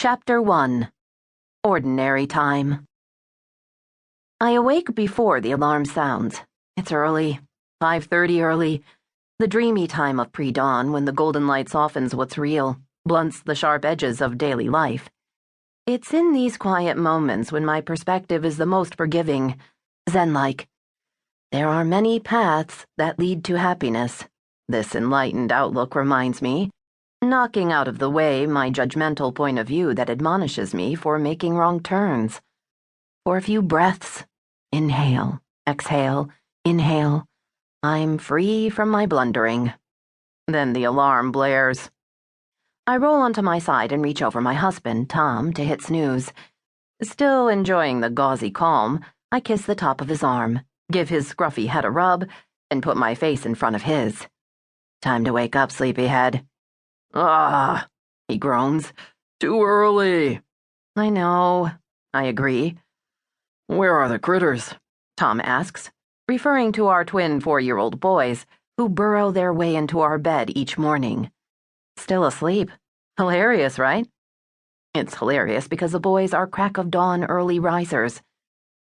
Chapter 1 Ordinary Time. I awake before the alarm sounds. It's early, 5:30 early, the dreamy time of pre-dawn when the golden light softens what's real, blunts the sharp edges of daily life. It's in these quiet moments when my perspective is the most forgiving, zen-like. There are many paths that lead to happiness, this enlightened outlook reminds me, knocking out of the way my judgmental point of view that admonishes me for making wrong turns. For a few breaths, inhale, exhale, inhale, I'm free from my blundering. Then the alarm blares. I roll onto my side and reach over my husband, Tom, to hit snooze. Still enjoying the gauzy calm, I kiss the top of his arm, give his scruffy head a rub, and put my face in front of his. Time to wake up, sleepyhead. Ah, he groans. Too early. I know, I agree. Where are the critters? Tom asks, referring to our twin 4-year-old boys who burrow their way into our bed each morning. Still asleep. Hilarious, right? It's hilarious because the boys are crack of dawn early risers.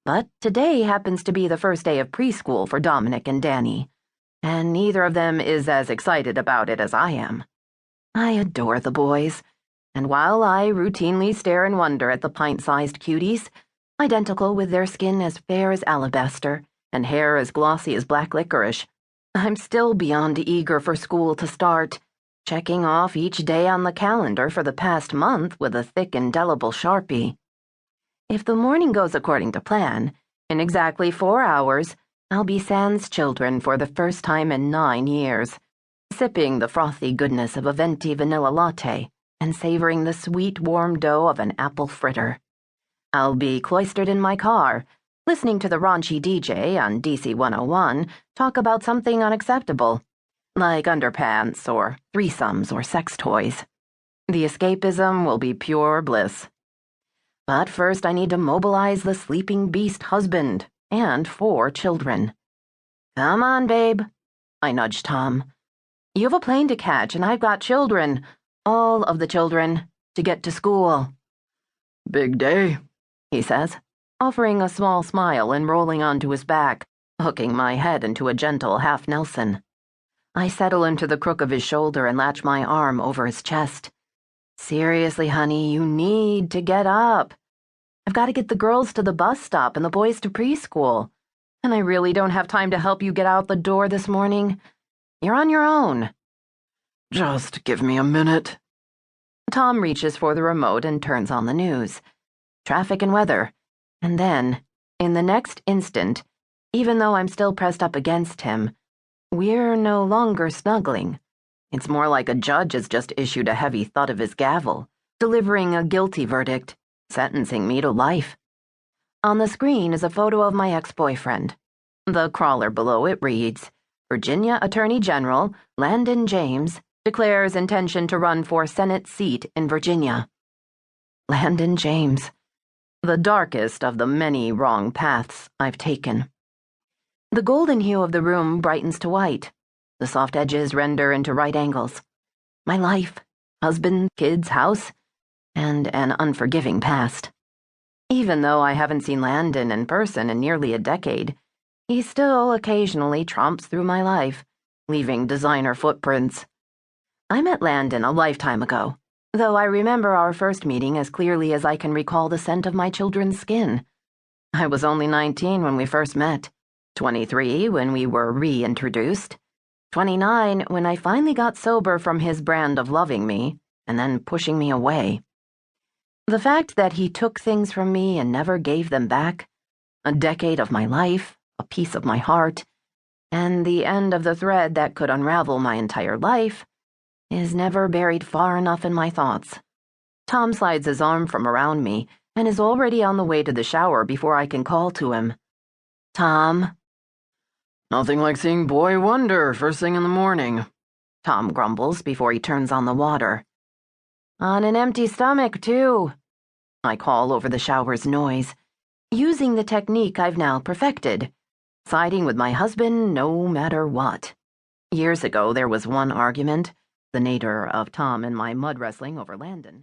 But today happens to be the first day of preschool for Dominic and Danny, and neither of them is as excited about it as I am. I adore the boys, and while I routinely stare in wonder at the pint-sized cuties, identical with their skin as fair as alabaster and hair as glossy as black licorice, I'm still beyond eager for school to start, checking off each day on the calendar for the past month with a thick, indelible Sharpie. If the morning goes according to plan, in exactly 4 hours, I'll be sans children for the first time in 9 years, sipping the frothy goodness of a venti vanilla latte and savoring the sweet, warm dough of an apple fritter. I'll be cloistered in my car, listening to the raunchy DJ on DC 101 talk about something unacceptable, like underpants or threesomes or sex toys. The escapism will be pure bliss. But first I need to mobilize the sleeping beast husband and 4 children. Come on, babe, I nudged Tom. You have a plane to catch, and I've got children, all of the children, to get to school. Big day, he says, offering a small smile and rolling onto his back, hooking my head into a gentle half-Nelson. I settle into the crook of his shoulder and latch my arm over his chest. Seriously, honey, you need to get up. I've got to get the girls to the bus stop and the boys to preschool, and I really don't have time to help you get out the door this morning. You're on your own. Just give me a minute. Tom reaches for the remote and turns on the news. Traffic and weather. And then, in the next instant, even though I'm still pressed up against him, we're no longer snuggling. It's more like a judge has just issued a heavy thud of his gavel, delivering a guilty verdict, sentencing me to life. On the screen is a photo of my ex-boyfriend. The crawler below it reads, Virginia Attorney General Landon James declares intention to run for Senate seat in Virginia. Landon James, the darkest of the many wrong paths I've taken. The golden hue of the room brightens to white. The soft edges render into right angles. My life, husband, kids, house, and an unforgiving past. Even though I haven't seen Landon in person in nearly a decade, he still occasionally tromps through my life, leaving designer footprints. I met Landon a lifetime ago, though I remember our first meeting as clearly as I can recall the scent of my children's skin. I was only 19 when we first met, 23 when we were reintroduced, 29 when I finally got sober from his brand of loving me and then pushing me away. The fact that he took things from me and never gave them back, a decade of my life, a piece of my heart, and the end of the thread that could unravel my entire life, is never buried far enough in my thoughts. Tom slides his arm from around me and is already on the way to the shower before I can call to him. Tom? Nothing like seeing Boy Wonder first thing in the morning, Tom grumbles before he turns on the water. On an empty stomach, too, I call over the shower's noise, using the technique I've now perfected, siding with my husband no matter what. Years ago, there was one argument, the nadir of Tom and my mud wrestling over Landon.